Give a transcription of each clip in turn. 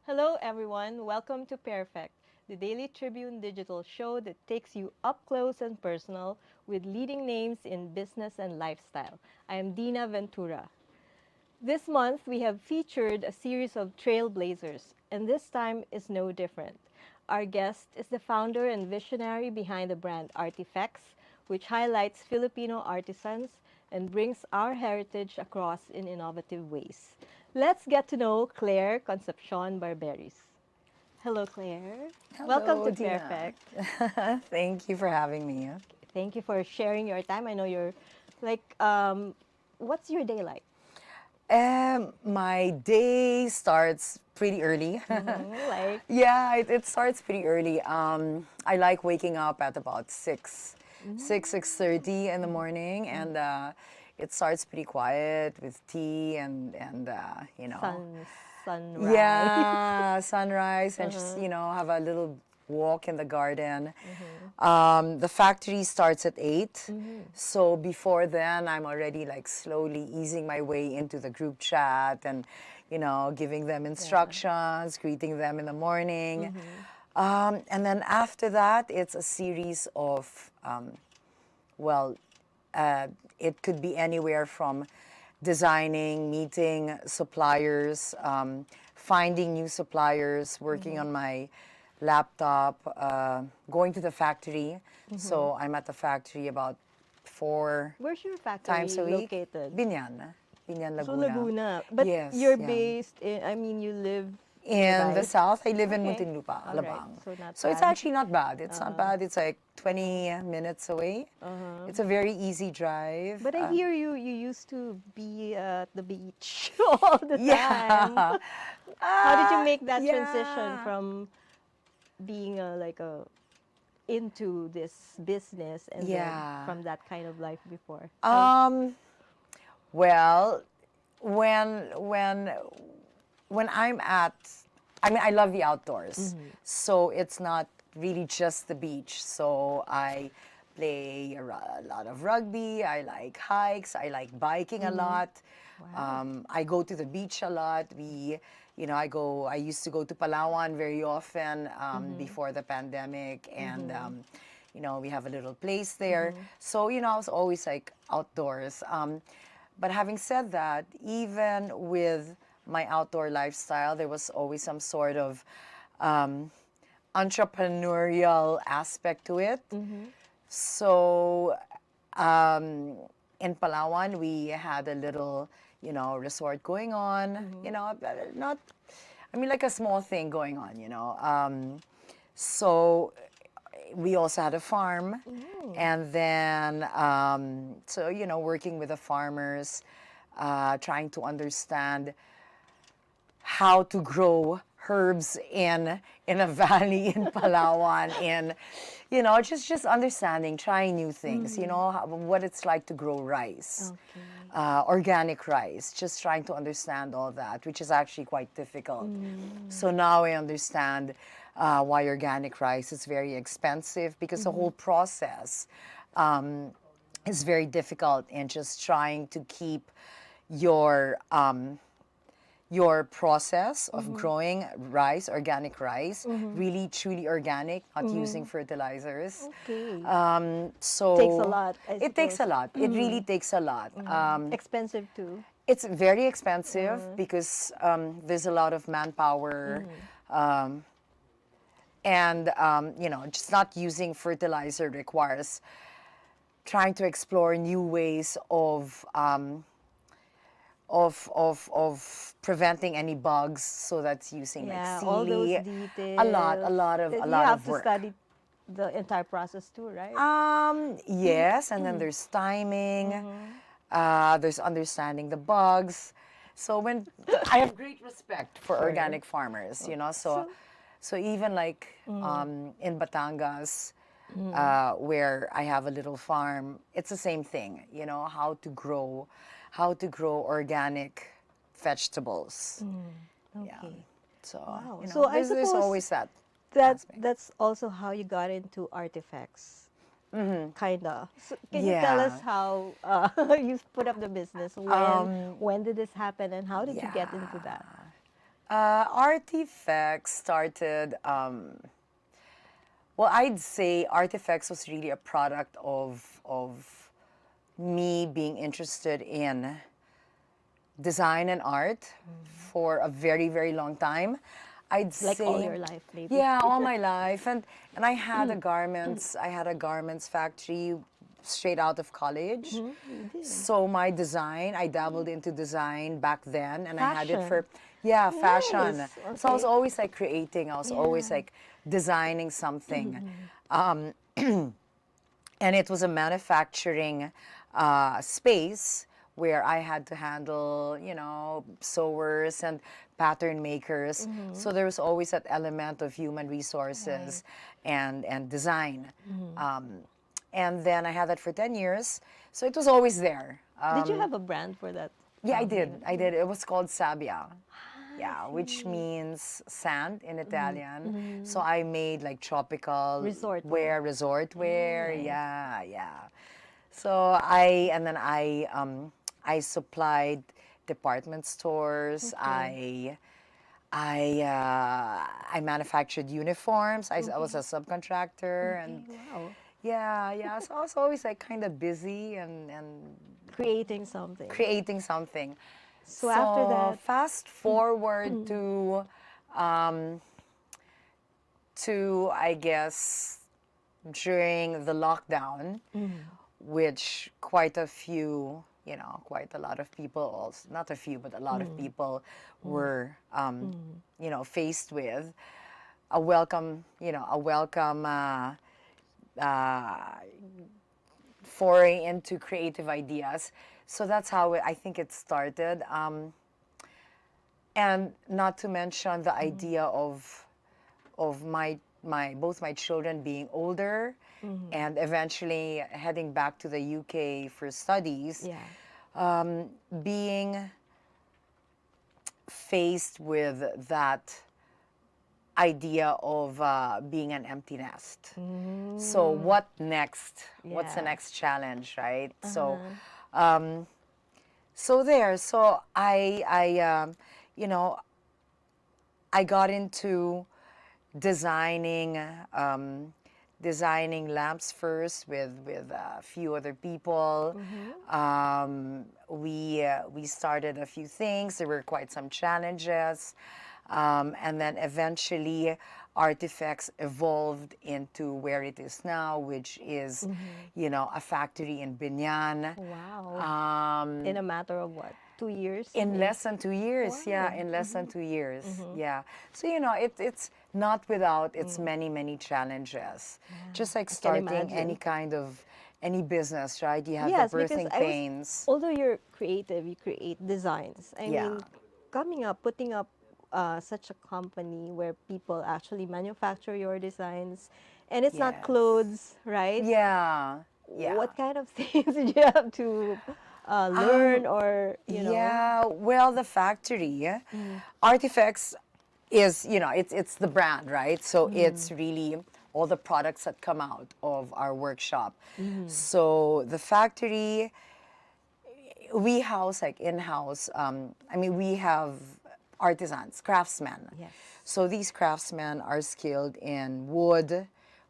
Hello, everyone. Welcome to Pairfect, the daily Tribune digital show that takes you up close and personal with leading names in business and lifestyle. I am Dinah Ventura. This month, we have featured a series of trailblazers, and this time is no different. Our guest is the founder and visionary behind the brand Artifeks, which highlights Filipino artisans and brings our heritage across in innovative ways. Let's get to know Clair Concepcion Barberis. Hello, Claire. Welcome Hello, to Dina. Pairfect. Thank you for having me. Thank you for sharing your time. I know you're like, what's your day like? My day starts pretty early. Like, Yeah, it starts pretty early. I like waking up at about 6:30 in the morning, and it starts pretty quiet with tea and sun, sunrise. yeah, sunrise and just have a little walk in the garden. The factory starts at 8, so before then I'm already like slowly easing my way into the group chat and giving them Yeah. instructions, greeting them in the morning. And then after that, it's a series of well, uh, it could be anywhere from designing, meeting suppliers, finding new suppliers, working on my laptop, going to the factory. So I'm at the factory about four Where's your times factory a week. located? Binyan, So Laguna. Laguna. But Yes, you're yeah. based in, I mean, you live In the nearby. south, I live in Okay. Muntinlupa, All right. Alabang. So not So it's bad. actually not bad. It's not bad. It's like 20 minutes away. Uh-huh. It's a very easy drive. But I hear you used to be at the beach all the time. Yeah. How did you make that transition Yeah. from being like a into this business and then Yeah. from that kind of life before? How Um, well, when when when I'm at, I mean, I love the outdoors. So it's not really just the beach. So I play a lot of rugby. I like hikes. I like biking a lot. wow. I go to the beach a lot. I used to go to Palawan very often before the pandemic. And, we have a little place there. So, I was always like outdoors. But having said that, even with my outdoor lifestyle, there was always some sort of um, entrepreneurial aspect to it. So um, in Palawan, we had a little, resort going on. Not, I mean, like a small thing going on. So we also had a farm, and then working with the farmers, trying to understand how to grow herbs in a valley in Palawan, in just understanding, trying new things, what it's like to grow rice, Okay. organic rice, just trying to understand all that, which is actually quite difficult. So now I understand why organic rice is very expensive, because the whole process is very difficult, and just trying to keep your your process of growing rice, organic rice, really truly organic, not using fertilizers. Okay. Takes a So lot, I it takes a suppose. lot. It really takes a lot. Expensive too. It's very expensive because there's a lot of manpower, and just not using fertilizer requires trying to explore new ways of preventing any bugs. So that's using like Yeah, all those sealy, details. a You lot have of to work. study the entire process too, right? Yes, and then there's timing. There's understanding the bugs. So when I have great respect for Sure. organic farmers, so So, so even like in Batangas, where I have a little farm, it's the same thing. How to grow organic vegetables. Yeah. okay. So Wow. So I there's suppose always that that aspect. that's also how you got into artifacts. Kinda. So can you tell us Yeah. how you put up the business? When did this happen, and how did you get into Yeah. that? Artifeks started, well, I'd say Artifeks was really a product of me being interested in design and art for a very, very long time. I'd Like all say, your life, maybe. yeah, all my life. And I had a garments factory straight out of college. You did. So my design, I dabbled into design back then, and I had it Fashion. for, yeah, fashion. Nice. So I was Okay. always like creating. I was always Yeah. like designing something. And it was a manufacturing space where I had to handle, you know, sewers and pattern makers. So there was always that element of human resources and design. And then I had that for 10 years. So it was always there. Did you have a brand for that? Yeah, I name? did. I did. It was called Sabbia. Yeah, I which see. means sand in Italian. So I made like tropical Resort wear, resort wear. Nice. Yeah, yeah. So I supplied department stores. Okay. I manufactured uniforms. I was a subcontractor, Okay. and Wow. yeah, yeah. So I was always like kind of busy and Creating something. creating something. So after that, fast forward to I guess during the lockdown, which quite a few, you know, quite a lot of people, also, not a few, but a lot of people were, you know, faced with a welcome foray into creative ideas. So that's how I think it started. And not to mention the idea of my both my children being older and eventually heading back to the UK for studies, yeah. being faced with that idea of being an empty nest. So what next? What's the Yeah. next challenge, right? So there. So you know, I got into designing designing lamps first with a few other people. We started a few things. There were quite some challenges, and then eventually Artifeks evolved into where it is now, which is, you know, a factory in Binyan. Wow. In a matter of what? 2 years? In less than 2 years, yeah, Wow. in less than 2 years, yeah. So, you know, it's not without its many, many challenges. Just like I can starting any imagine. kind of, any business, right? You have Yes, the because birthing I was, pains. although you're creative, you create designs. I Yeah. mean, coming up, putting up such a company where people actually manufacture your designs, and it's not Yes. clothes, right? Yeah, yeah. What kind of things did you have to learn or, you know? Yeah, well, the factory, Artifeks is, you know, it's the brand, right? So it's really all the products that come out of our workshop. So the factory, we house like in-house. I mean, we have artisans, craftsmen. Yes. So these craftsmen are skilled in wood.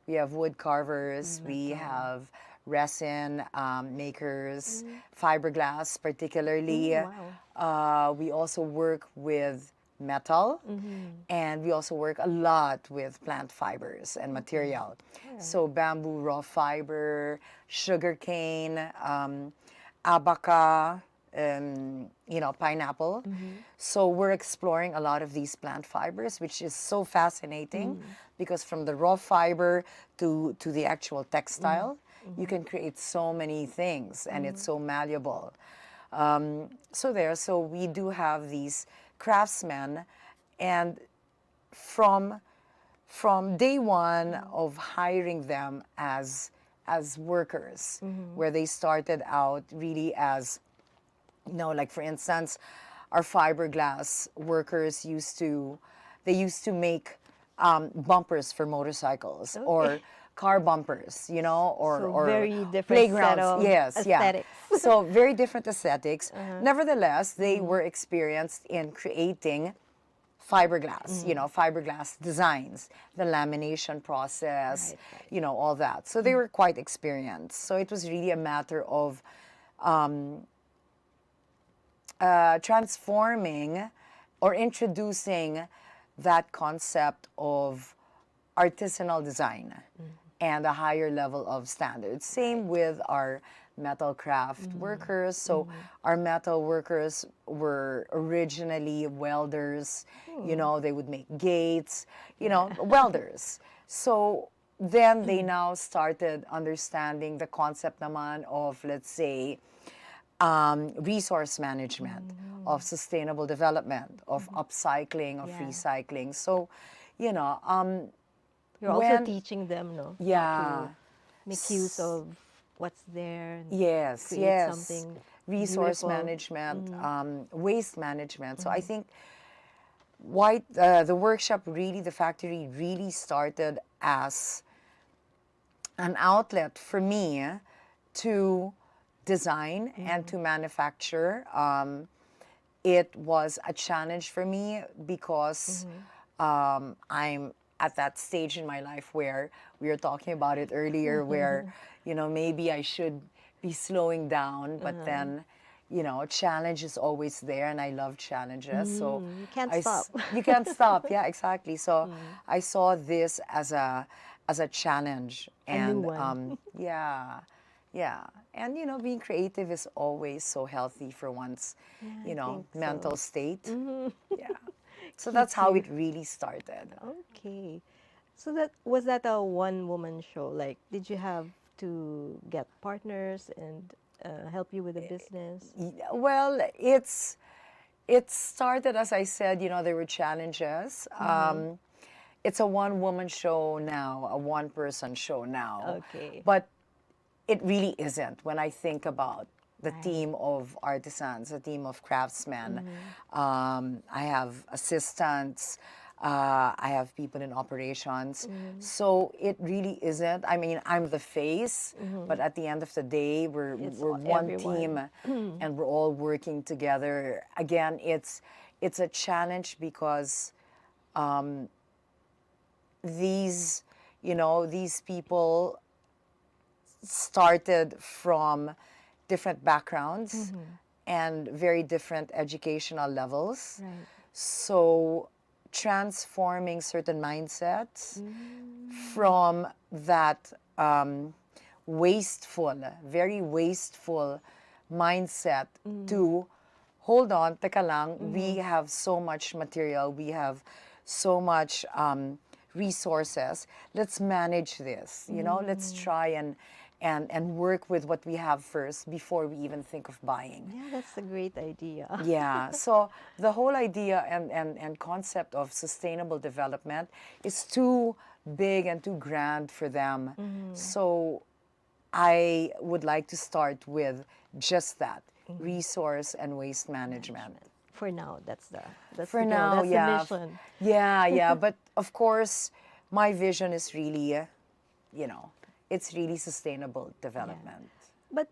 We have wood carvers. We have resin makers, fiberglass particularly. Wow. We also work with metal, and we also work a lot with plant fibers and material. So bamboo raw fiber, sugarcane, abaca, you know, pineapple. So we're exploring a lot of these plant fibers, which is so fascinating because from the raw fiber to the actual textile, you can create so many things, and it's so malleable. So we do have these craftsmen, and from day one of hiring them as workers, where they started out really as, you know, like for instance, our fiberglass workers used to make bumpers for motorcycles or car bumpers, you know, So or very different set playgrounds. of Yes, yeah. aesthetics. So very different aesthetics. Nevertheless, they were experienced in creating fiberglass, fiberglass designs, the lamination process, Right. all that. So they were quite experienced. So it was really a matter of transforming or introducing that concept of artisanal design and a higher level of standards. Same with our metal craft workers. So our metal workers were originally welders. They would make gates, welders. So then they now started understanding the concept naman of, let's say, resource management, of sustainable development, of upcycling, of Yeah. recycling. So, You're also when teaching them, no, how yeah, to make use of what's there and yes, create yes, something resource beautiful. management, waste management. So I think the workshop really, the factory really started as an outlet for me to design and to manufacture. It was a challenge for me because I'm at that stage in my life where we were talking about it earlier, where, maybe I should be slowing down, but then, challenge is always there, and I love challenges. So You can't stop. you can't stop. Yeah, exactly. So I saw this as a challenge, A new and one. yeah, yeah, and being creative is always so healthy for one's, Yeah, I think mental so. state. Yeah. So that's Keeps how you it really started. okay. So that a one woman show? Like, did you have to get partners and help you with the business? Well, it started, as I said, there were challenges. It's a one-woman show now, a one-person show now, Okay. but it really isn't when I think about the Right. team of artisans, a team of craftsmen. I have assistants. I have people in operations. So it really isn't. I mean, I'm the face, but at the end of the day, It's we're one team, everyone. and we're all working together. Again, it's a challenge because these these people started from different backgrounds and very different educational levels. Right. So transforming certain mindsets from that wasteful, very wasteful mindset to, hold on, teka lang, we have so much material, we have so much resources. Let's manage this, let's try and work with what we have first before we even think of buying. Yeah, that's a great idea. Yeah, so the whole idea and concept of sustainable development is too big and too grand for them. So I would like to start with just that, resource and waste management. For now, that's For the goal. now, That's the yeah. mission. Yeah. But of course, my vision is really, it's really sustainable development. But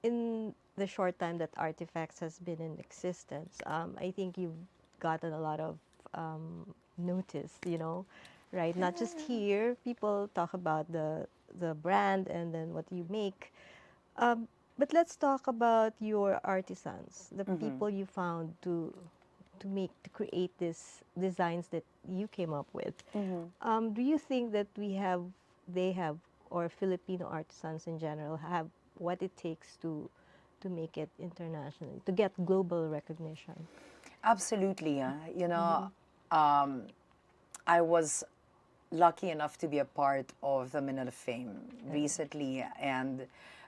in the short time that Artifeks has been in existence, I think you've gotten a lot of notice, right? Not just here. People talk about the brand and then what you make. But let's talk about your artisans, the people you found to create these designs that you came up with. Do you think that they have, or Filipino artisans in general have what it takes to make it internationally, to get global recognition? Absolutely. I was lucky enough to be a part of the Manila Fame recently, and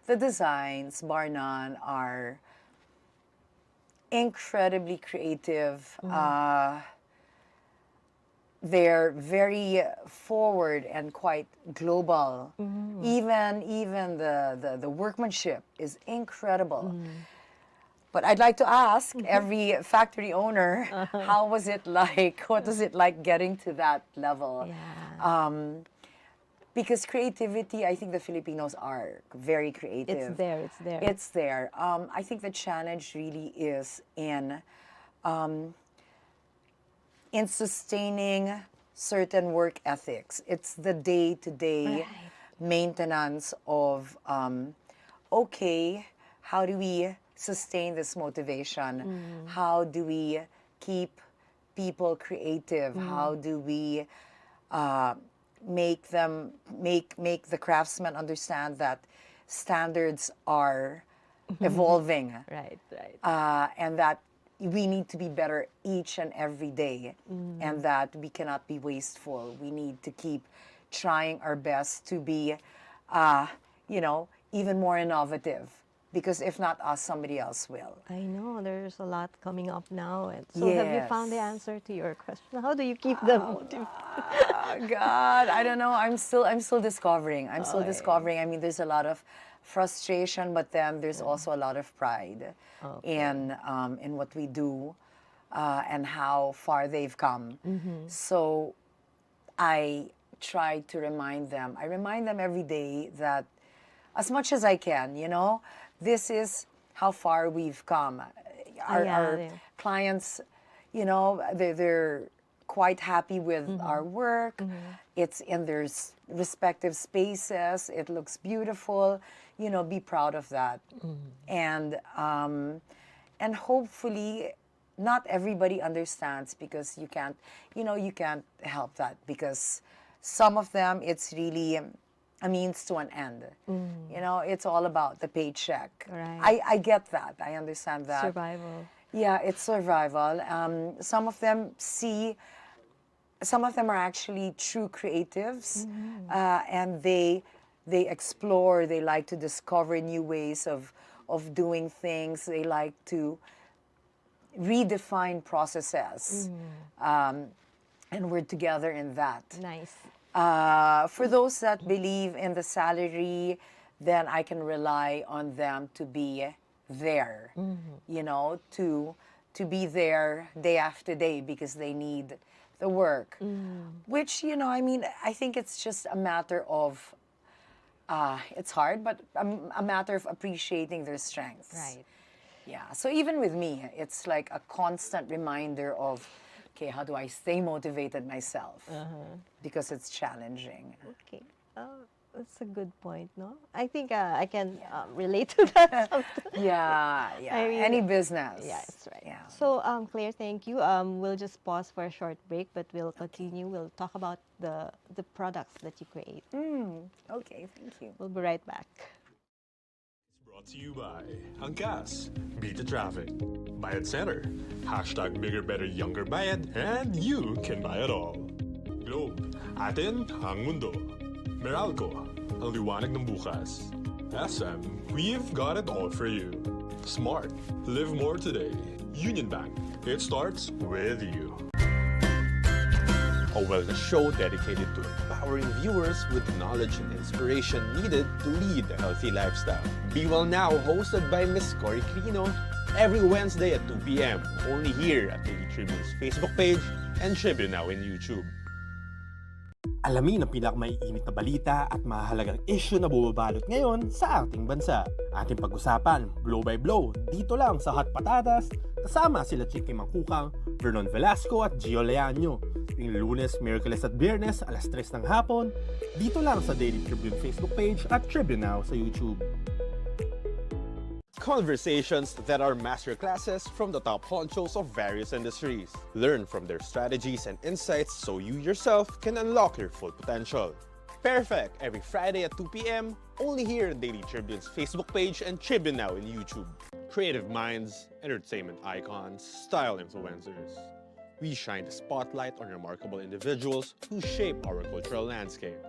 the designs, bar none, are incredibly creative. They're very forward and quite global. Even the workmanship is incredible. But I'd like to ask every factory owner, how was it like? What was it like getting to that level? Yeah. Because creativity, I think the Filipinos are very It's creative. there, it's there. It's there. I think the challenge really is in in sustaining certain work ethics. It's the day-to-day Right. maintenance of, okay, how do we sustain this motivation? How do we keep people creative? How do we make the craftsmen understand that standards are evolving, Right, right. and that we need to be better each and every day, and that we cannot be wasteful. We need to keep trying our best to be, even more innovative, because if not us, somebody else will. I know there's a lot coming up now. And so have you found the Yes. answer to your question? How do you keep them motivated? Oh, God, I don't know. I'm still discovering. I'm still Oh, yeah. discovering. I mean, there's a lot of frustration, but then there's also a lot of pride in what we do, and how far they've come. So I try to remind them. I remind them every day that as much as I can, this is how far we've come. Our, yeah, our yeah. clients, they're quite happy with our work. It's in their respective spaces. It looks beautiful. Be proud of that. And hopefully not everybody understands, because you can't help that, because some of them, it's really a means to an end. It's all about the paycheck. Right. I get that. I understand that. Survival. Yeah, it's survival. Some of them are actually true creatives, and they explore. They like to discover new ways of doing things. They like to redefine processes, and we're together in that. Nice. For those that believe in the salary, then I can rely on them to be there, to be there day after day, because they need the work. Which, I think it's just a matter of, it's hard, but a matter of appreciating their strengths. Right. Yeah, so even with me, it's like a constant reminder of, okay, how do I stay motivated myself? Because it's challenging. Okay. That's a good point, no? I think I can relate to that sometimes. Yeah. I mean, Any business. Yeah, that's right. Yeah. So, Claire, thank you. We'll just pause for a short break, but we'll continue. We'll talk about the products that you create. Okay, thank you. We'll be right back. Brought to you by Angkas, Beat the Traffic, Bayad Center, hashtag Bigger Better Younger Bayad, and you can buy it all. Globe, atin ang mundo. Meralco, ang liwanag ng bukas. SM, we've got it all for you. Smart, live more today. Union Bank, it starts with you. A wellness show dedicated to empowering viewers with the knowledge and inspiration needed to lead a healthy lifestyle. Be Well Now, hosted by Miss Cory Crino, every Wednesday at 2 p.m. only here at Daily Tribune's Facebook page and Tribune Now in YouTube. Alamin ang pinakamaiinit na balita at mahalagang issue na bumabalot ngayon sa ating bansa. Ating pag-usapan, blow by blow, dito lang sa Hot Patatas, kasama sila Chicky Mangkukang, Vernon Velasco at Gio Leaño. Yung Lunes, Miyerkules at Biyernes, alas 3 ng hapon, dito lang sa Daily Tribune Facebook page at Tribune Now sa YouTube. Conversations that are masterclasses from the top honchos of various industries. Learn from their strategies and insights so you yourself can unlock your full potential. Pairfect every Friday at 2 p.m. only here on Daily Tribune's Facebook page and Tribune Now in YouTube. Creative minds, entertainment icons, style influencers. We shine the spotlight on remarkable individuals who shape our cultural landscape.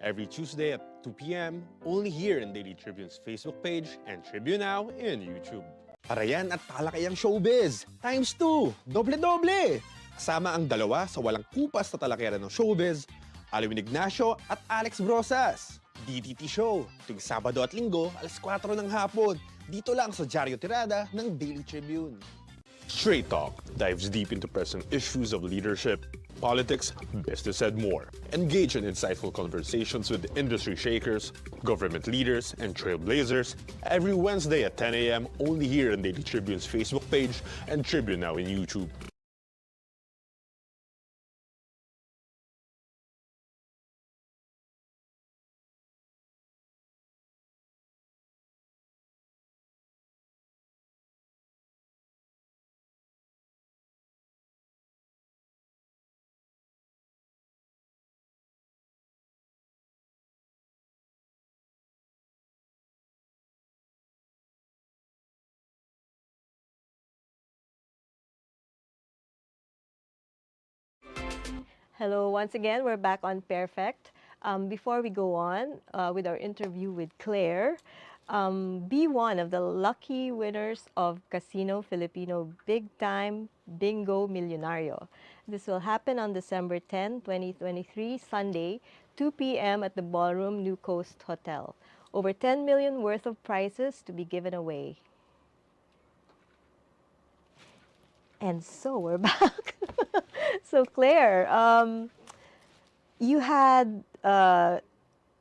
Every Tuesday at 2 p.m. only here in Daily Tribune's Facebook page and Tribune Now in YouTube. Parayan at talakayang showbiz, ×2, doble-doble! Kasama ang dalawa sa walang kupas na talakera ng showbiz, Alwin Ignacio at Alex Brosas. DTT Show, tuwing Sabado at Linggo, alas 4 ng hapon, dito lang sa Diaryo Tirada ng Daily Tribune. Straight Talk dives deep into present issues of leadership, politics, business, and more. Engage in insightful conversations with industry shakers, government leaders, and trailblazers every Wednesday at 10 a.m. only here on Daily Tribune's Facebook page and Tribune Now in YouTube. Hello, once again, we're back on Pairfect. Before we go on with our interview with Claire, be one of the lucky winners of Casino Filipino Big Time Bingo Millonario. This will happen on December 10, 2023, Sunday, 2 p.m. at the Ballroom New Coast Hotel. Over 10 million worth of prizes to be given away. And so we're back. So Claire, you had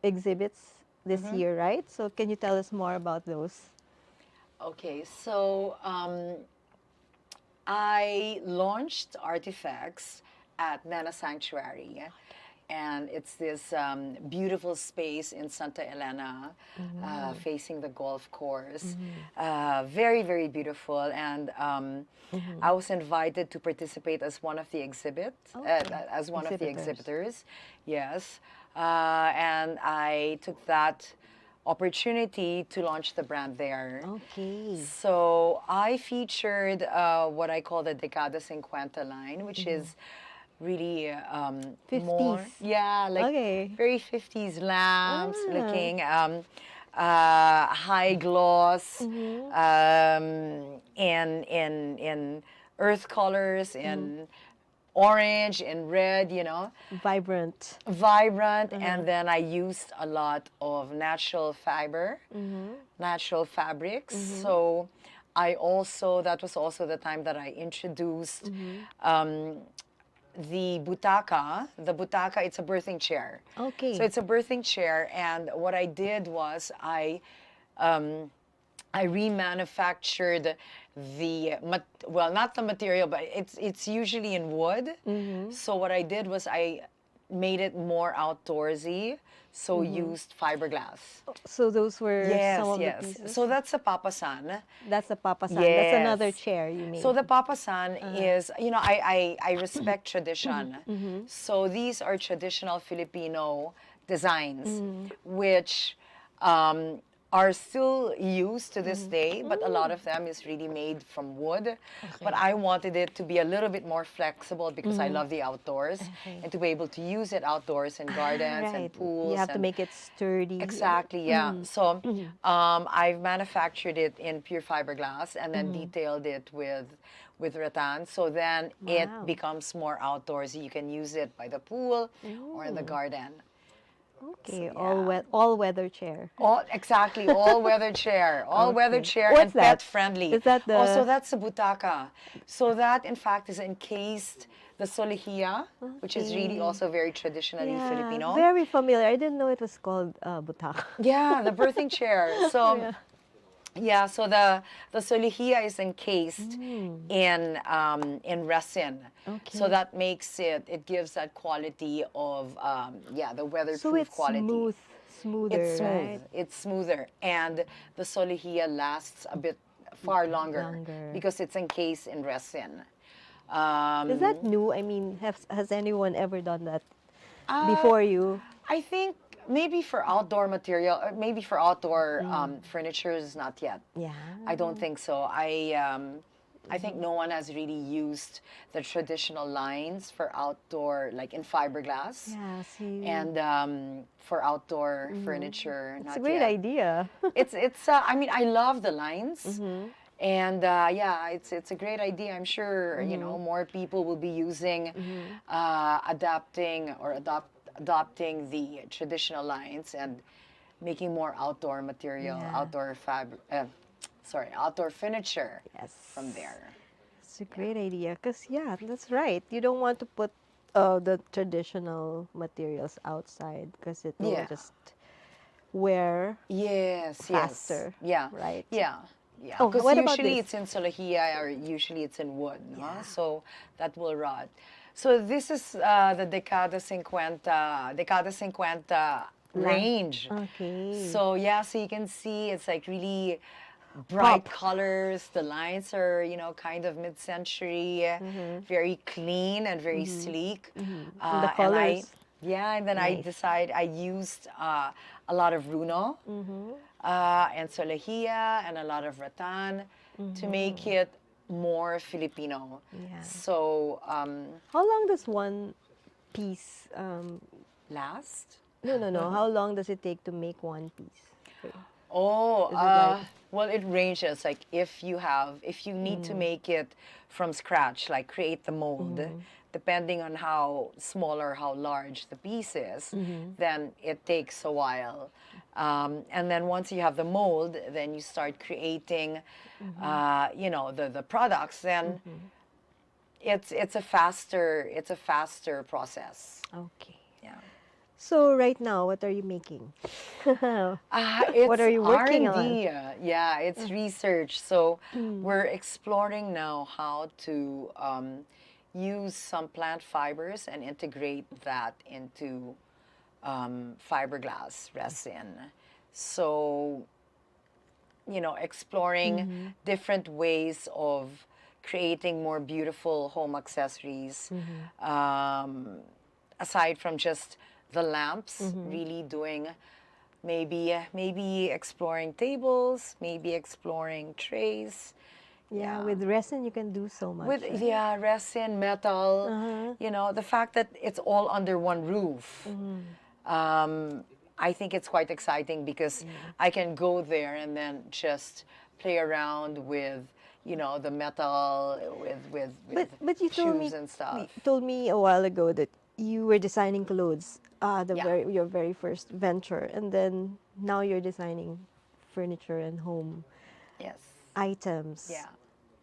exhibits this year, right? So can you tell us more about those? Okay, so I launched Artifeks at Nana Sanctuary. And it's this beautiful space in Santa Elena, facing the golf course. Very, very beautiful. And I was invited to participate as one of the as one of the exhibitors. Yes. And I took that opportunity to launch the brand there. Okay. So I featured what I call the Decada 50 line, which is really 50s. like Okay. very 50s lamps looking, high gloss, in earth colors, in orange and red, Vibrant. vibrant. And then I used a lot of natural natural fabrics. So that was also the time that I introduced the butaka. The butaka, it's a birthing chair. Okay. So it's a birthing chair, and what I did was I remanufactured not the material, but it's usually in wood. So what I did was I made it more outdoorsy. So used fiberglass. So those were some of Yes. the pieces? So that's a papasan. That's a papasan. Yes. That's another chair you made. So the papasan is, I respect tradition. So these are traditional Filipino designs, which are still used to this day, but a lot of them is really made from wood. But I wanted it to be a little bit more flexible because I love the outdoors and to be able to use it outdoors in gardens and pools. You have to and make it sturdy. Exactly, yeah. So I've manufactured it in pure fiberglass and then detailed it with rattan. So then it becomes more outdoorsy. You can use it by the pool or in the garden. Okay, So, all-weather chair. Exactly, all-weather chair. All-weather chair What's and that? pet-friendly. Is that the- Also, that's a butaka. So that, in fact, is encased the solihia, which is really also very traditionally Filipino. Very familiar. I didn't know it was called butaka. Yeah, the birthing chair. So, so the solihia is encased in resin. Okay. So that makes it gives that quality of the weatherproof So it's quality. smoother, It's smooth. right? It's smoother, and the solihia lasts a bit far longer. Because it's encased in resin. Is that new? I mean, has anyone ever done that before you? I think maybe for outdoor material, maybe for outdoor furniture is not yet. Yeah. I don't think so. I think no one has really used the traditional lines for outdoor, like in fiberglass. Yeah, see. And for outdoor furniture, It's not a great yet. idea. It's. I mean, I love the lines. And it's a great idea. I'm sure more people will be using, adapting the traditional lines and making more outdoor material, outdoor furniture from there. It's a great idea. Because, that's right. You don't want to put the traditional materials outside because it will just wear faster. Yeah. Right? Yeah. Yeah. Oh, Because what about usually this? it's in solihia or usually it's in wood, no? So that will rot. So this is the Decada 50 range. Okay. So so you can see it's like really bright colors. The lines are, kind of mid-century, very clean and very sleek. And the colors. And then I used a lot of runo and solehia and a lot of rattan to make it more Filipino. Yeah. So How long does one piece? Last? No. How long does it take to make one piece? Okay. Oh, Is it like well, it ranges. Like if you need to make it from scratch, like create the mold, depending on how small or how large the piece is, then it takes a while. And then once you have the mold, then you start creating, the products. Then it's a faster process. okay? Yeah. So right now, what are you making? What It's are you working on? R&D. Yeah, it's research. So we're exploring now how to use some plant fibers and integrate that into fiberglass resin. So, exploring different ways of creating more beautiful home accessories, aside from just the lamps, really doing maybe exploring tables, maybe exploring trays. Yeah, with resin you can do so much. With right? resin, metal, the fact that it's all under one roof. I think it's quite exciting because I can go there and then just play around with, the metal, with But you shoes and stuff. told me a while ago that you were designing clothes, Yeah. your very first venture, and then now you're designing furniture and home Yes. items. Yeah.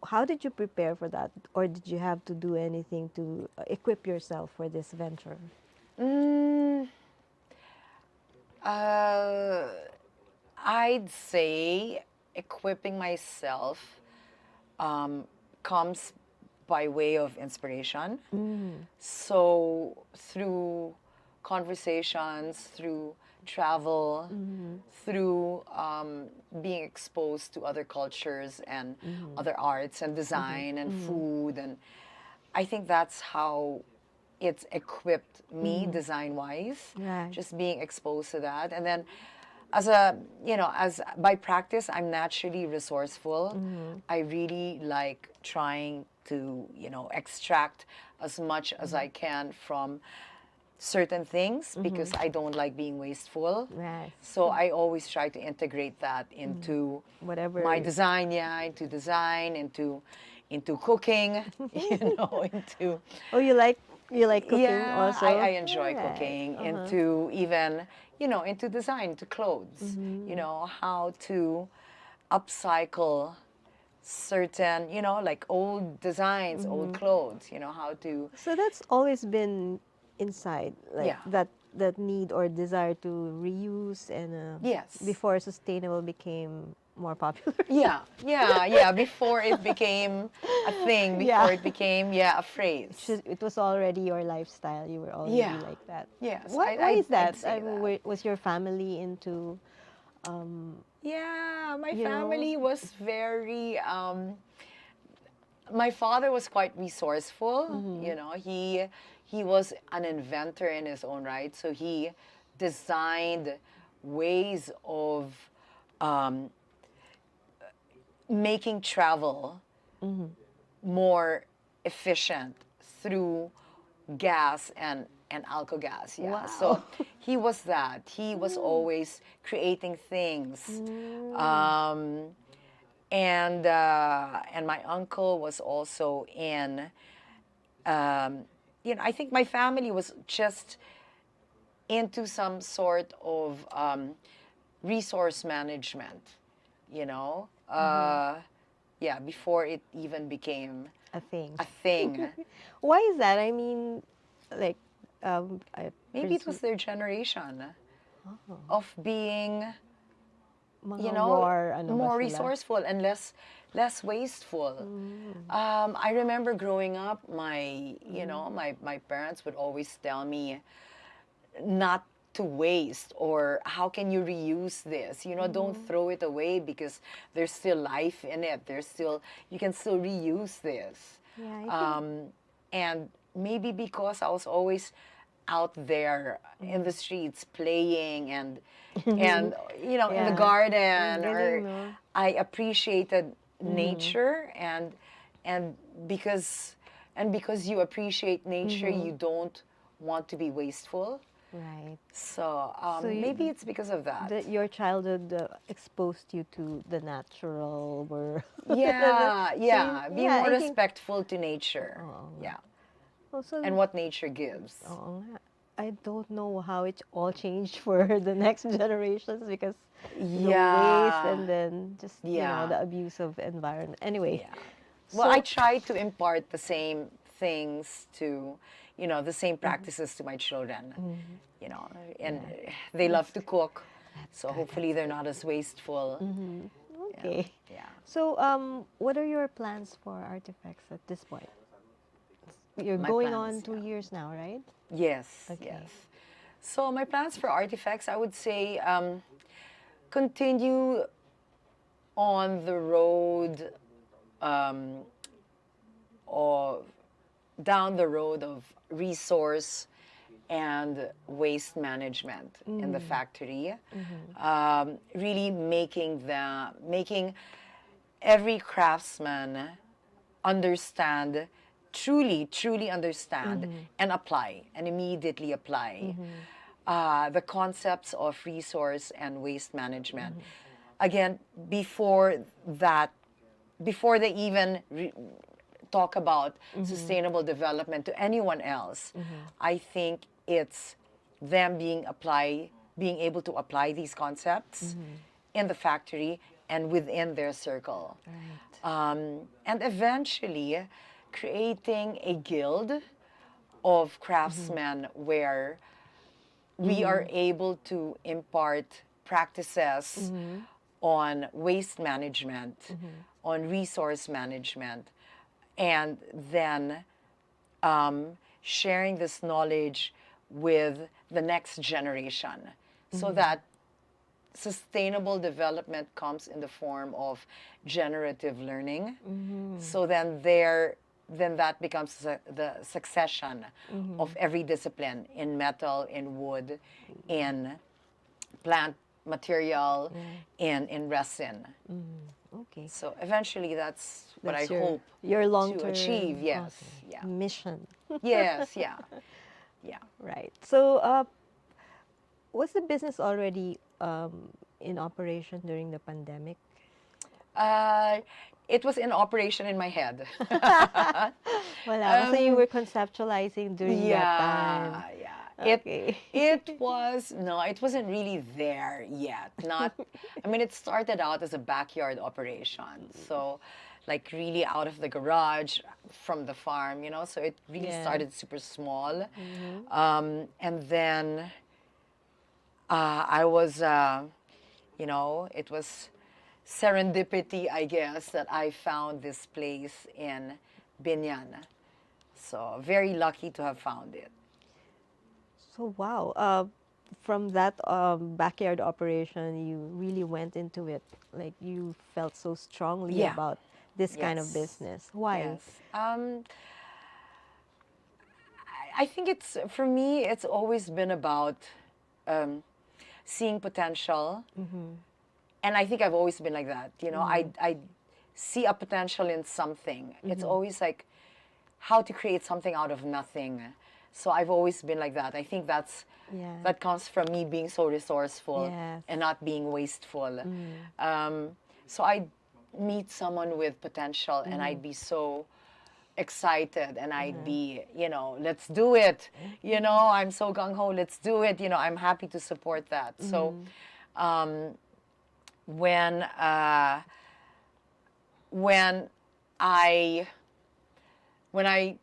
How did you prepare for that, or did you have to do anything to equip yourself for this venture? Mm, uh, I'd say equipping myself comes by way of inspiration. So through conversations, through travel, through being exposed to other cultures and other arts and design and food, and I think that's how it's equipped me design wise, Right. just being exposed to that. And then as by practice, I'm naturally resourceful. I really like trying to, extract as much as I can from certain things because I don't like being wasteful. Right. So I always try to integrate that into Whatever. my design, into design, into cooking, into Oh, you like cooking yeah, also? I enjoy Alright. cooking, into even, into design, to clothes, how to upcycle certain, like old designs, old clothes, how to, So that's always been inside, like yeah, that need or desire to reuse and yes. before sustainable became more popular. Yeah, before it became a thing, before Yeah. it became, a phrase. It was already your lifestyle. You were already Yeah, like that. yes, Why is I'd that? say that. Was your family into, Yeah, my you know? family was very, my father was quite resourceful. He was an inventor in his own right. So he designed ways of um, making travel more efficient through gas and alcohol gas. Yeah. Wow. So he was that. He was always creating things. Um, and my uncle was also in I think my family was just into some sort of resource management, you know before it even became A thing. a thing. Why is that? I mean, like, I Maybe it was their generation of being mga more, more sila? resourceful and less wasteful. I remember growing up, my parents would always tell me not to waste, or how can you reuse this? Don't throw it away because there's still life in it. You can still reuse this. Yeah, I think. And maybe because I was always out there in the streets playing and in the Yeah. garden, Ang or galing, no? I appreciated nature, and because you appreciate nature, you don't want to be wasteful. Right. So, So maybe it's because of that. Your childhood exposed you to the natural world. Yeah, So yeah. Be yeah, more I think. respectful to nature. Oo nga. Yeah. Also, And what nature gives. oo nga. I don't know how it all changed for the next generations because the waste Yeah. and then just Yeah. the abuse of environment. Anyway, Yeah. Well, I so try to impart the same things to, the same practices to my children, and Yeah. they love That's to cook. that's So good. hopefully they're not as wasteful. Yeah. Okay. Yeah. So what are your plans for Artifeks at this point? You're My going plans, on 2 years now, right? Yes, Okay. yes. So my plans for Artifeks, I would say, continue on the road um, of down the road of resource and waste management in the factory. Really making every craftsman understand, truly understand, and apply, and immediately apply the concepts of resource and waste management. Again, before they even talk about sustainable development to anyone else, I think it's them being able to apply these concepts in the factory and within their circle. Right. And eventually creating a guild of craftsmen where we are able to impart practices on waste management, on resource management, and then sharing this knowledge with the next generation so that sustainable development comes in the form of generative learning. So then that becomes the succession of every discipline in metal, in wood, in plant material, in resin. Okay. So eventually that's what I That's your hope your to long-term achieve. Yes. okay, Yeah. mission. Yes. Yeah. Yeah. Right. So was the business already in operation during the pandemic? Uh, it was in operation in my head. Wala. So you were conceptualizing during that time. Yeah, yeah. Okay. It wasn't really there yet. Not, I mean, it started out as a backyard operation. So, like really out of the garage from the farm, so it really Yeah. started super small. And then I was, it was serendipity, I guess, that I found this place in Binyan. So very lucky to have found it. So wow. From that backyard operation, you really went into it. Like you felt so strongly Yeah. about this kind of Yes. business. Why? Yes. I think for me, it's always been about seeing potential. And I think I've always been like that. I see a potential in something. It's always like how to create something out of nothing. So I've always been like that. I think Yeah. that comes from me being so resourceful Yes. and not being wasteful. So I'd meet someone with potential and I'd be so excited and I'd be, let's do it. I'm so gung-ho, let's do it. I'm happy to support that. So when I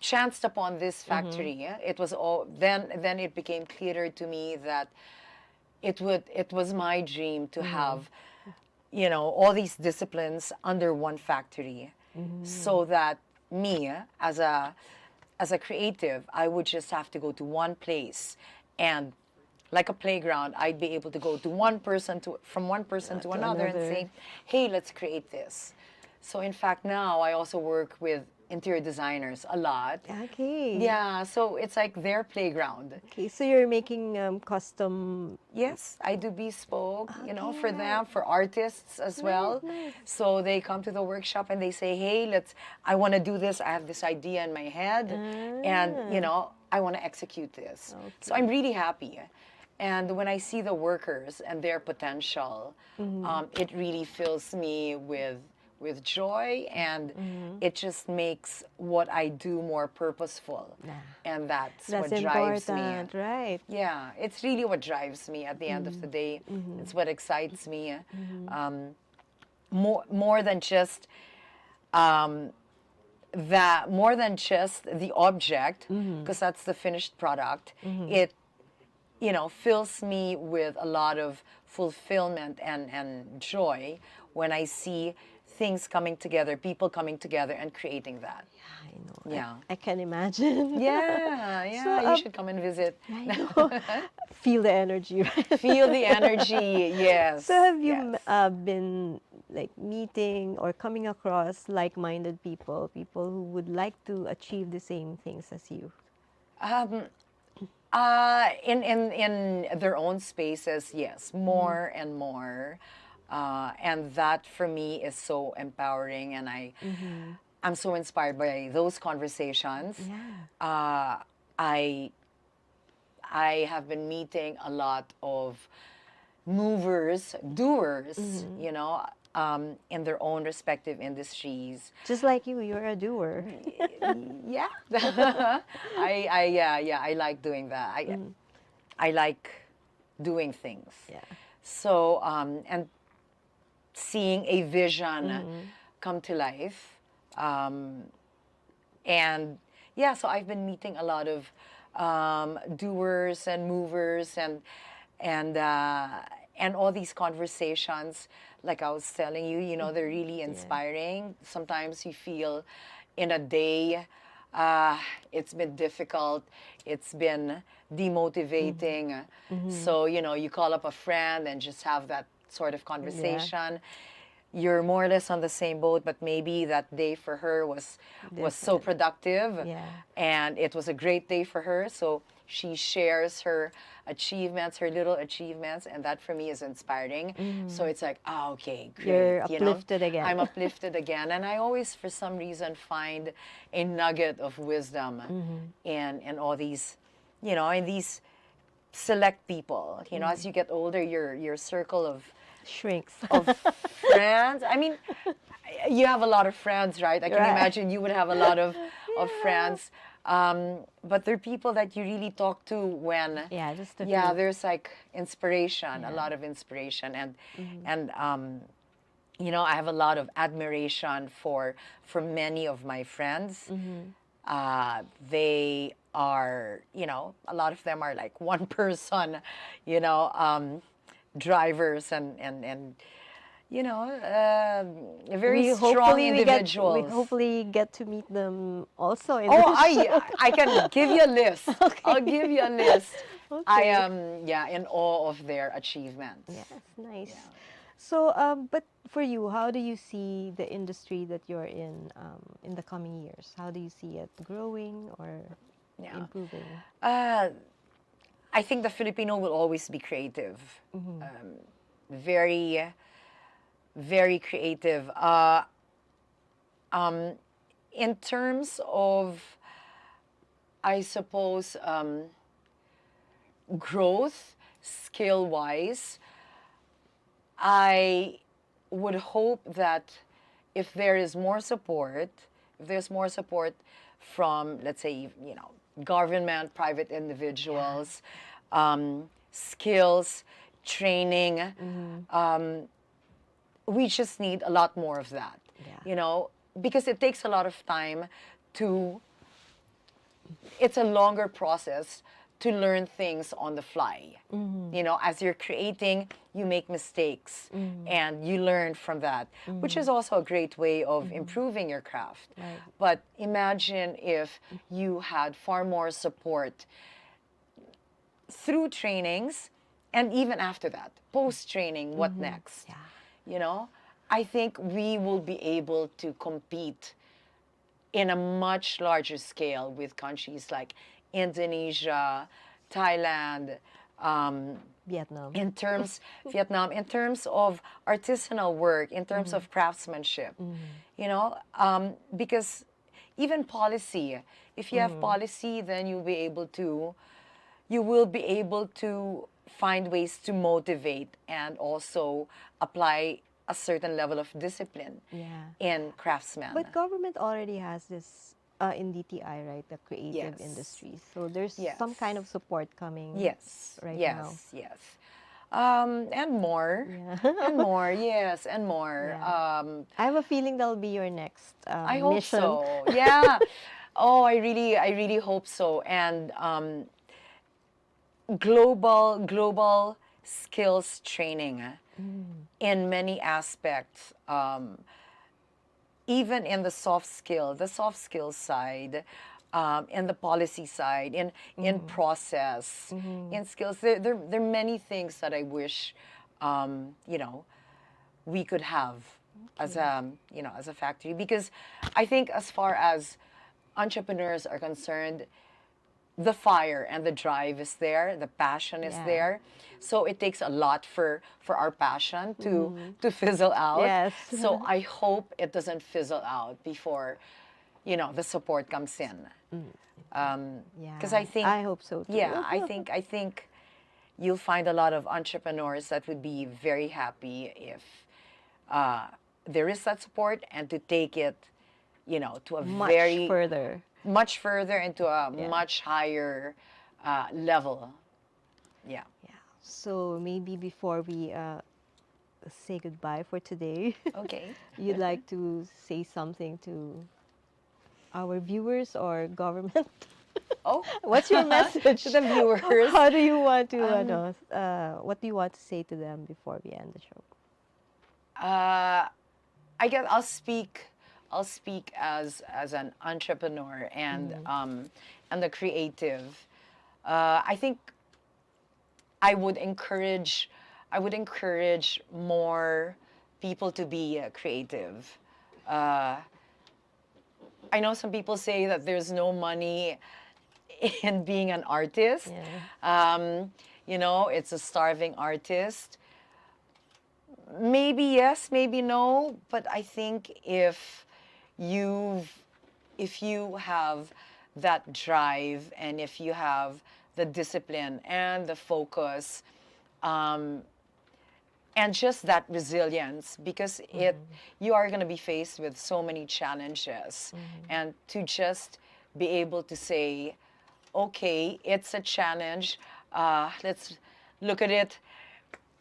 chanced upon this factory, it was all then it became clearer to me that it was my dream to have all these disciplines under one factory, so that me as a creative, I would just have to go to one place, and like a playground, I'd be able to go to from one person to another and say, hey, let's create this. So in fact, now I also work with interior designers a lot. Okay. Yeah, so it's like their playground. Okay, so you're making custom. Yes, I do bespoke, for Okay, them, for artists as well. nice. So they come to the workshop and they say, hey, I want to do this. I have this idea in my head and, I want to execute this. So I'm really happy. And when I see the workers and their potential, it really fills me with joy, and it just makes what I do more purposeful. And that's what drives me. Important, right? Yeah, it's really what drives me at the end of the day. It's what excites me. More than just more than just the object, because that's the finished product. It fills me with a lot of fulfillment and joy when I see things coming together, people coming together and creating that. I know. Yeah. I can imagine. Yeah, So, you should come and visit. I know. Feel the energy, right? Feel the energy, yes. So have you yes. been like meeting or coming across like-minded people who would like to achieve the same things as you? In their own spaces, yes, more and more. And that for me is so empowering, and I'm so inspired by those conversations. Yeah. I have been meeting a lot of movers, doers, in their own respective industries. Just like you're a doer. Yeah. I like doing that. I like doing things. Yeah. So, and seeing a vision come to life. And yeah, so I've been meeting a lot of doers and movers and all these conversations, like I was telling you, they're really inspiring. Sometimes you feel in a day, it's been difficult, it's been demotivating. So, you call up a friend and just have that sort of conversation. You're more or less on the same boat, but maybe that day for her was so productive, and it was a great day for her. So she shares her achievements, her little achievements, and that for me is inspiring. So it's like, okay, great. You're uplifted again. I'm uplifted again, and I always, for some reason, find a nugget of wisdom in all these, in these select people. As you get older, your circle of Shrinks. friends. I mean, you have a lot of friends, right? I can imagine you would have a lot of friends. But there are people that you really talk to when just a few. there's like inspiration, a lot of inspiration, and I have a lot of admiration for many of my friends. They are, a lot of them are like one person, drivers and very strong individuals. We hopefully get to meet them also in I can give you a list. I'll give you a list. Okay. I am in awe of their achievements. Yes, nice. So, but for you, how do you see the industry that you're in the coming years? How do you see it growing or improving? I think the Filipino will always be creative. Very, very creative. In terms of, I suppose, growth, skill-wise, I would hope that if there's more support from, let's say, government, private individuals, skills, training, we just need a lot more of that, because it takes a lot of time it's a longer process to learn things on the fly. As you're creating, you make mistakes and you learn from that, which is also a great way of improving your craft. Right. But imagine if you had far more support through trainings, and even after that, post-training, what next? I think we will be able to compete in a much larger scale with countries like Indonesia, Thailand, Vietnam. Vietnam, in terms of artisanal work, in terms of craftsmanship, you know, because even policy, if you have policy, then you will be able to find ways to motivate and also apply a certain level of discipline in craftsmen. But government already has this in DTI, right? The creative industries. So there's some kind of support coming. Right now. Yes. And more, and more, yes, and more. I have a feeling that'll be your next I hope mission. so. Yeah. Oh, I really hope so. And global skills training in many aspects, even in the soft skills side, in the policy side, in process, in skills. There are many things that I wish, you know, we could have as a, you know, as a factory, because I think as far as entrepreneurs are concerned, the fire and the drive is there, the passion is there. So it takes a lot for our passion to fizzle out. Yes. So I hope it doesn't fizzle out before, you know, the support comes in. Because I think I hope so too. Yeah, I think you'll find a lot of entrepreneurs that would be very happy if there is that support, and to take it, you know, to a much further into a much higher level. Yeah. So maybe before we say goodbye for today, Okay. you'd like to say something to our viewers or government? Oh, What's your message to the viewers? How do you want to, what do you want to say to them before we end the show? I guess I'll speak as an entrepreneur and the creative. I think I would encourage more people to be creative. I know some people say that there's no money in being an artist. You know, it's a starving artist. Maybe yes, maybe no, but I think if you have that drive, and if you have the discipline and the focus, and just that resilience, because you are going to be faced with so many challenges, and to just be able to say, okay, it's a challenge, let's look at it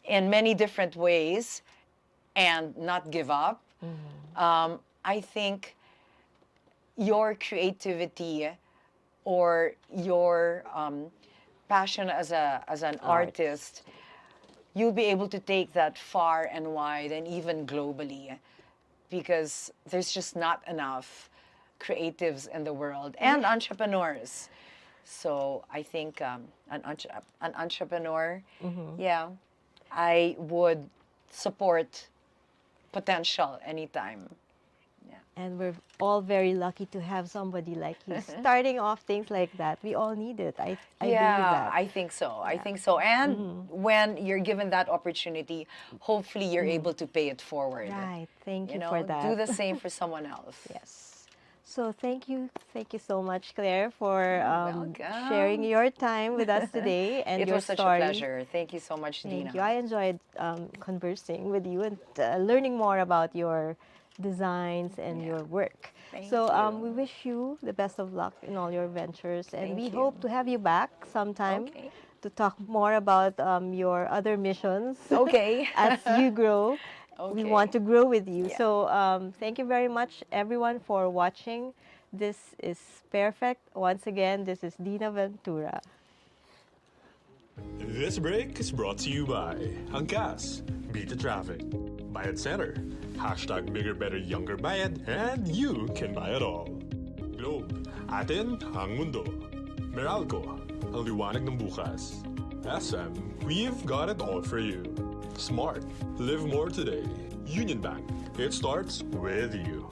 in many different ways and not give up. I think your creativity or your passion as an artist, you'll be able to take that far and wide and even globally, because there's just not enough creatives in the world and entrepreneurs. So I think an entrepreneur, I would support potential anytime. And we're all very lucky to have somebody like you starting off things like that. We all need it. I believe that. I think so. I think so. And when you're given that opportunity, hopefully you're able to pay it forward. Right. Thank you know, for that. do the same for someone else. Yes. So thank you so much, Claire, for welcome. sharing your time with us today and it your was such story. a pleasure. Thank you so much, Dinah. Thank you. I enjoyed conversing with you and learning more about your designs and your work. Thank so you. we wish you the best of luck in all your ventures, and Thank we you. hope to have you back sometime Okay. to talk more about your other missions. Okay. As you grow. We Okay. want to grow with you. Yeah. So thank you very much, everyone, for watching. This is Pairfect. Once again, this is Dinah Ventura. This break is brought to you by Angkas, Beat the Traffic, Bayad Center, hashtag Bigger Better Younger Bayad, and you can buy it all. Globe, atin ang mundo. Meralco, ang liwanag ng bukas. SM, we've got it all for you. Smart, live more today. Union Bank, it starts with you.